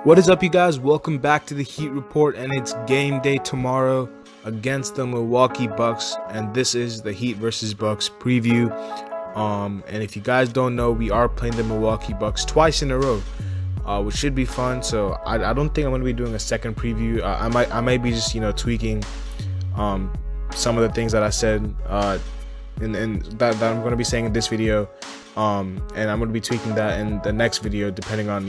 What is up, you guys? Welcome back to the Heat Report, and it's game day tomorrow against the Milwaukee Bucks, and this is the Heat versus Bucks preview. And if you guys don't know, we are playing the Milwaukee Bucks twice in a row, which should be fun. So I don't think I'm going to be doing a second preview. I might be just tweaking some of the things that I said and that I'm going to be saying in this video. And I'm going to be tweaking that in the next video depending on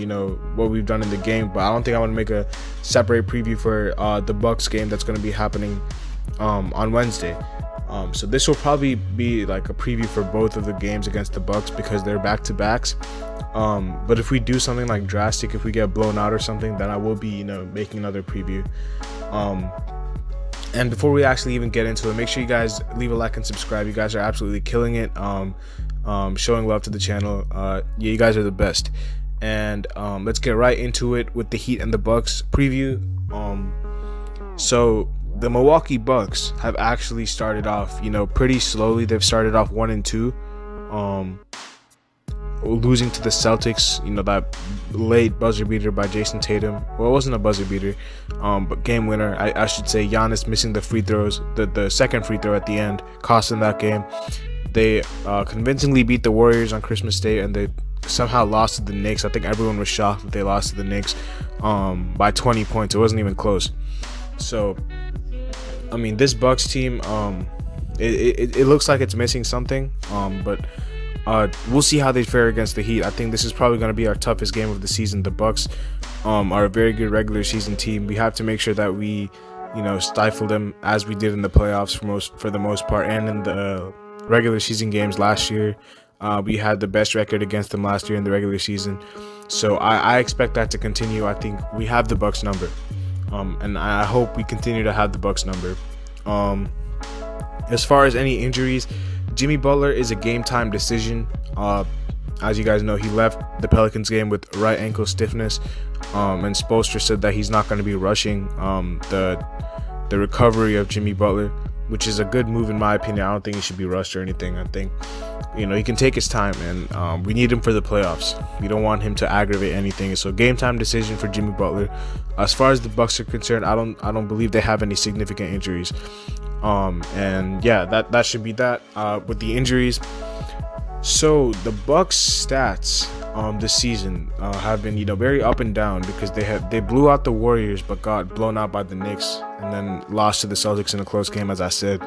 what we've done in the game. But I don't think I want to make a separate preview for the Bucks game that's going to be happening on Wednesday. So this will probably be like a preview for both of the games against the Bucks because they're back-to-backs. But if we do something like drastic, if we get blown out or something, then I will be making another preview. And before we actually even get into it, make sure you guys leave a like and subscribe. You guys are absolutely killing it. Showing love to the channel. Yeah, you guys are the best. And let's get right into it with the Heat and the Bucks preview. So the Milwaukee Bucks have actually started off pretty slowly. They've started off 1-2, losing to the Celtics, that late buzzer beater by Jason Tatum. Well, it wasn't a buzzer beater, but game winner, I should say. Giannis missing the free throws, the second free throw at the end, cost them that game. They convincingly beat the Warriors on Christmas Day, and they somehow lost to the Knicks. I think everyone was shocked that they lost to the Knicks by 20 points. It wasn't even close. So, I mean, this Bucks team, it looks like it's missing something, but we'll see how they fare against the Heat. I think this is probably going to be our toughest game of the season. The Bucks are a very good regular season team. We have to make sure that we, stifle them as we did in the playoffs for the most part, and in the regular season games last year. We had the best record against them last year in the regular season, so I expect that to continue. I think we have the Bucks number, and I hope we continue to have the Bucks number. As far as any injuries, Jimmy Butler is a game time decision. As you guys know, he left the Pelicans game with right ankle stiffness, and Spoelstra said that he's not going to be rushing the recovery of Jimmy Butler, which is a good move in my opinion. I don't think he should be rushed or anything. I think he can take his time, and we need him for the playoffs. We don't want him to aggravate anything. So game time decision for Jimmy Butler. As far as the Bucks are concerned, I don't believe they have any significant injuries. And yeah, that should be that with the injuries. So the Bucks stats this season have been very up and down because they blew out the Warriors but got blown out by the Knicks and then lost to the Celtics in a close game. As I said,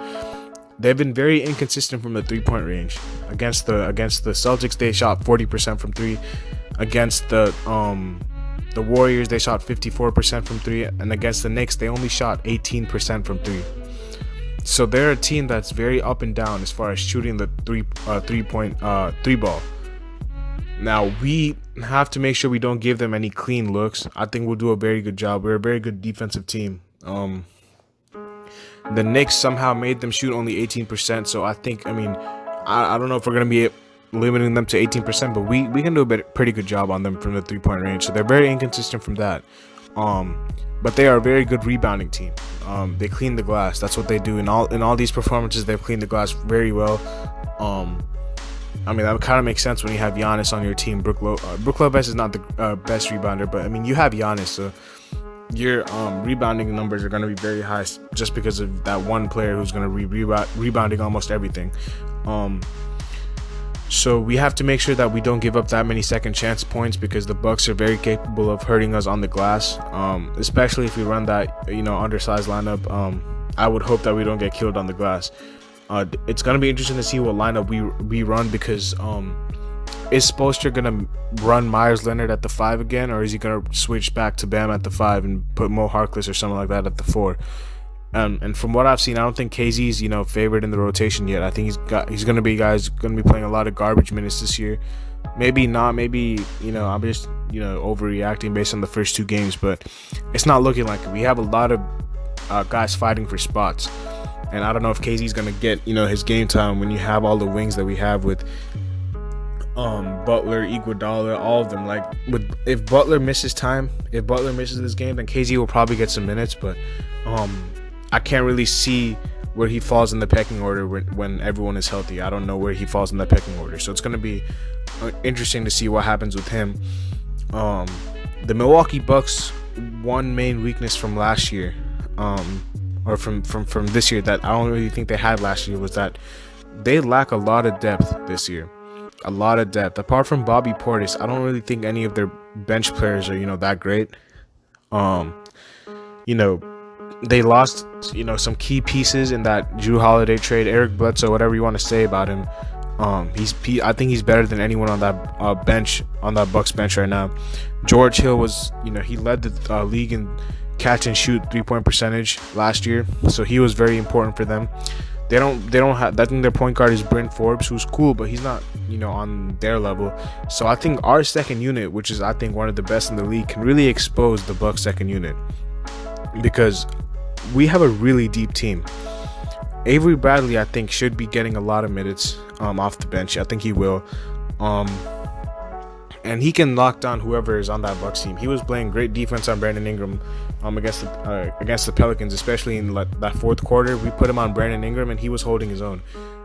they've been very inconsistent from the 3-point range. Against the Celtics, they shot 40% from 3. Against the Warriors, they shot 54% from 3, and against the Knicks, they only shot 18% from 3. So they're a team that's very up and down as far as shooting the three ball. Now we have to make sure we don't give them any clean looks. I think we'll do a very good job. We're a very good defensive team. The Knicks somehow made them shoot only 18%. So I don't know if we're gonna be limiting them to 18%, but we can do a pretty good job on them from the 3-point range. So they're very inconsistent from that. But they are a very good rebounding team. They clean the glass. That's what they do in all these performances. They've cleaned the glass very well. That kind of makes sense when you have Giannis on your team. Brook Lopez is not the best rebounder, but you have Giannis, so your rebounding numbers are going to be very high just because of that one player who's going to be rebounding almost everything. So we have to make sure that we don't give up that many second chance points because the Bucks are very capable of hurting us on the glass, especially if we run that undersized lineup. I would hope that we don't get killed on the glass. It's gonna be interesting to see what lineup we run because is Spoelstra gonna run Myers Leonard at the 5 again, or is he gonna switch back to Bam at the 5 and put Mo Harkless or something like that at the 4? And from what I've seen, I don't think KZ's favored in the rotation yet. I think he's gonna be playing a lot of garbage minutes this year. Maybe not. Maybe I'm just overreacting based on the first 2 games, but it's not looking like it. We have a lot of guys fighting for spots, and I don't know if KZ's gonna get his game time when you have all the wings that we have with Butler, Iguodala, all of them. If Butler misses this game, then KZ will probably get some minutes, but I can't really see where he falls in the pecking order when everyone is healthy. I don't know where he falls in the pecking order, so it's going to be interesting to see what happens with him. the Milwaukee Bucks, one main weakness from last year, or from this year that I don't really think they had last year, was that they lack a lot of depth this year. A lot of depth. Apart from Bobby Portis, I don't really think any of their bench players are, that great. They lost, some key pieces in that Jrue Holiday trade. Eric Bledsoe, whatever you want to say about him, I think he's better than anyone on that bench, on that Bucks bench right now. George Hill was, he led the league in catch and shoot 3-point percentage last year, so he was very important for them. They don't have. I think their point guard is Bryn Forbes, who's cool, but he's not, on their level. So I think our second unit, which is I think one of the best in the league, can really expose the Bucks second unit, because we have a really deep team. Avery Bradley, I think, should be getting a lot of minutes off the bench. I think he will. And he can lock down whoever is on that Bucks team. He was playing great defense on Brandon Ingram against the Pelicans, especially in that fourth quarter. We put him on Brandon Ingram, and he was holding his own.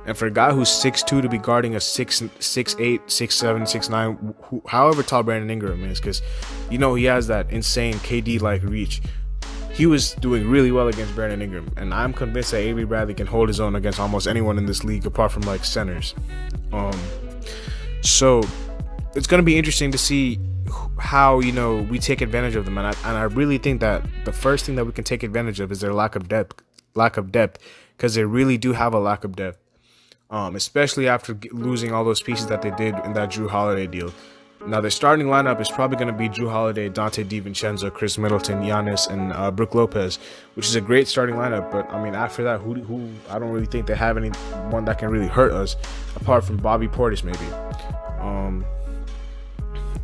And for a guy who's 6'2" to be guarding a 6'8", 6'7", 6'9", however tall Brandon Ingram is, because he has that insane KD-like reach. He was doing really well against Brandon Ingram, and I'm convinced that Avery Bradley can hold his own against almost anyone in this league apart from centers. So it's going to be interesting to see how we take advantage of them, and I really think that the first thing that we can take advantage of is their lack of depth, because they really do have a lack of depth, especially after losing all those pieces that they did in that Jrue Holiday deal. Now, their starting lineup is probably going to be Jrue Holiday, Dante DiVincenzo, Chris Middleton, Giannis, and Brook Lopez, which is a great starting lineup. But after that, who I don't really think they have anyone that can really hurt us, apart from Bobby Portis, maybe.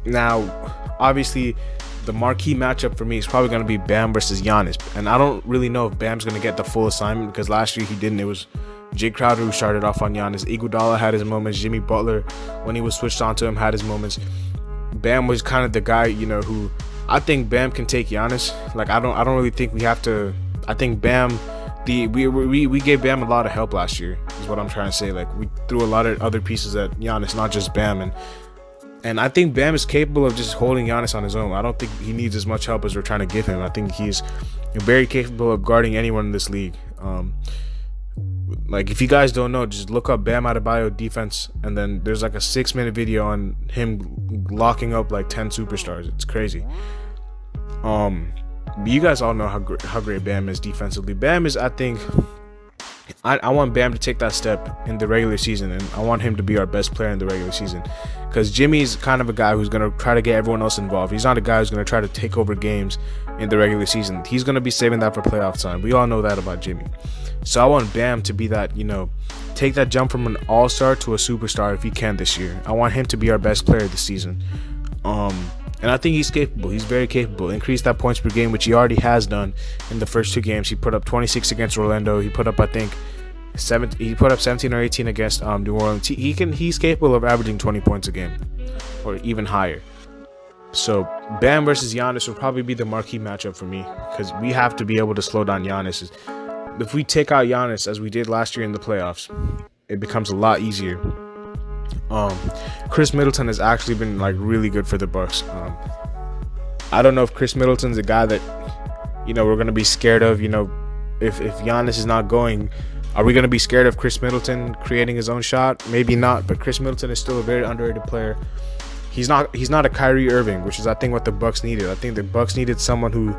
Now, obviously, the marquee matchup for me is probably going to be Bam versus Giannis, and I don't really know if Bam's going to get the full assignment, because last year he didn't. It was Jay Crowder who started off on Giannis. Iguodala had his moments. Jimmy Butler, when he was switched onto him, had his moments. Bam was kind of the guy, who I think Bam can take Giannis. I don't really think we have to. I think Bam, we gave Bam a lot of help last year, is what I'm trying to say. We threw a lot of other pieces at Giannis, not just Bam, and I think Bam is capable of just holding Giannis on his own. I don't think he needs as much help as we're trying to give him. I think he's very capable of guarding anyone in this league. If you guys don't know, just look up Bam Adebayo defense, and then there's a 6-minute video on him locking up 10 superstars. It's crazy. You guys all know how great Bam is defensively. Bam is, I think, I want Bam to take that step in the regular season, and I want him to be our best player in the regular season, because Jimmy's kind of a guy who's going to try to get everyone else involved. He's not a guy who's going to try to take over games in the regular season. He's going to be saving that for playoff time. We all know that about Jimmy. So I want Bam to be that, take that jump from an all-star to a superstar if he can this year. I want him to be our best player this season. And I think he's capable. He's very capable. Increase that points per game, which he already has done in the first 2 games. He put up 26 against Orlando. He put up, I think, 17 or 18 against New Orleans. He's capable of averaging 20 points a game, or even higher. So Bam versus Giannis will probably be the marquee matchup for me, because we have to be able to slow down Giannis. If we take out Giannis, as we did last year in the playoffs, it becomes a lot easier. Chris Middleton has actually been really good for the Bucks. I don't know if Chris Middleton's a guy that we're gonna be scared of. If Giannis is not going, are we gonna be scared of Chris Middleton creating his own shot? Maybe not, but Chris Middleton is still a very underrated player. He's not a Kyrie Irving, which is I think what the Bucks needed. I think the Bucks needed someone who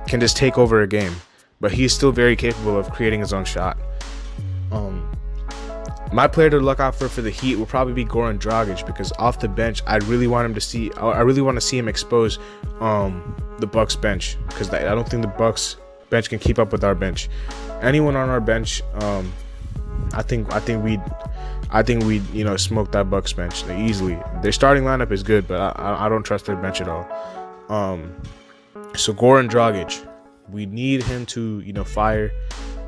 can just take over a game, but he's still very capable of creating his own shot. My player to look out for the Heat will probably be Goran Dragic, because off the bench, I really want to see him expose the Bucks bench, because I don't think the Bucks bench can keep up with our bench. Anyone on our bench, I think we'd smoke that Bucks bench easily. Their starting lineup is good, but I don't trust their bench at all. So Goran Dragic, we need him to fire.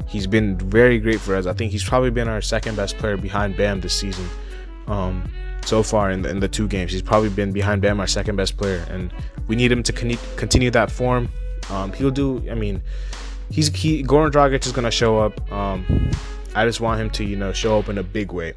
He's been very great for us. I think he's probably been our second best player behind Bam this season. So far in the 2 games, he's probably been behind Bam our second best player, and we need him to continue that form. He'll do. Goran Dragic is gonna show up. I just want him to show up in a big way.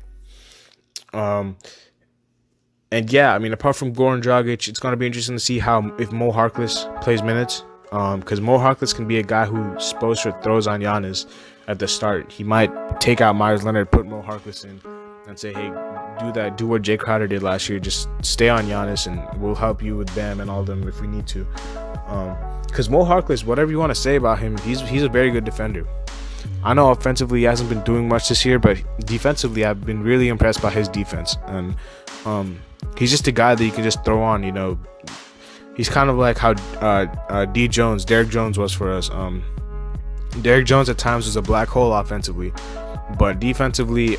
And yeah, I mean, apart from Goran Dragic, it's going to be interesting to see how if Mo Harkless plays minutes. Because Mo Harkless can be a guy who Spoelstra throws on Giannis at the start. He might take out Myers Leonard, put Mo Harkless in, and say, hey, do what Jay Crowder did last year. Just stay on Giannis, and we'll help you with Bam and all of them if we need to. Because Mo Harkless, whatever you want to say about him, he's a very good defender. I know offensively he hasn't been doing much this year, but defensively I've been really impressed by his defense. And he's just a guy that you can just throw on, you know. He's kind of like how Derrick Jones was for us. Derrick Jones at times was a black hole offensively, but defensively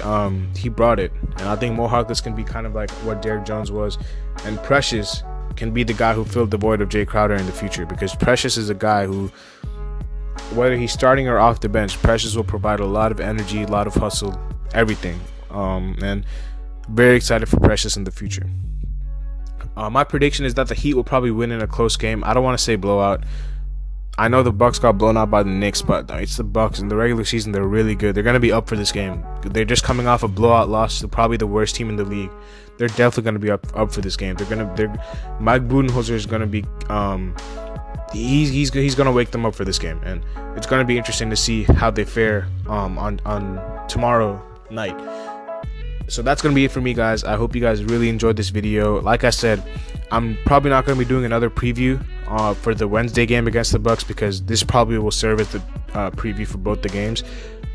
he brought it. And I think Mo Harkless can be kind of like what Derrick Jones was, and Precious can be the guy who filled the void of Jay Crowder in the future, because Precious is a guy who, whether he's starting or off the bench, Precious will provide a lot of energy, a lot of hustle, everything. And very excited for Precious in the future. My prediction is that the Heat will probably win in a close game. I don't want to say blowout. I know the Bucks got blown out by the Knicks, but it's the Bucks. In the regular season, they're really good. They're going to be up for this game. They're just coming off a blowout loss to probably the worst team in the league. They're definitely going to be up for this game. Mike Budenholzer is going to be he's going to wake them up for this game, and it's going to be interesting to see how they fare on tomorrow night. So that's going to be it for me, guys. I hope you guys really enjoyed this video. Like I said, I'm probably not going to be doing another preview for the Wednesday game against the Bucks, because this probably will serve as the preview for both the games.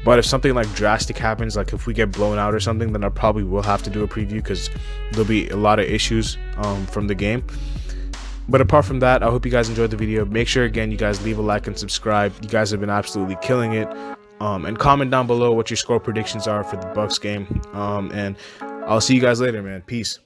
But if something like drastic happens, like if we get blown out or something, then I probably will have to do a preview, because there'll be a lot of issues from the game. But apart from that, I hope you guys enjoyed the video. Make sure, again, you guys leave a like and subscribe. You guys have been absolutely killing it. And comment down below what your score predictions are for the Bucks game. And I'll see you guys later, man. Peace.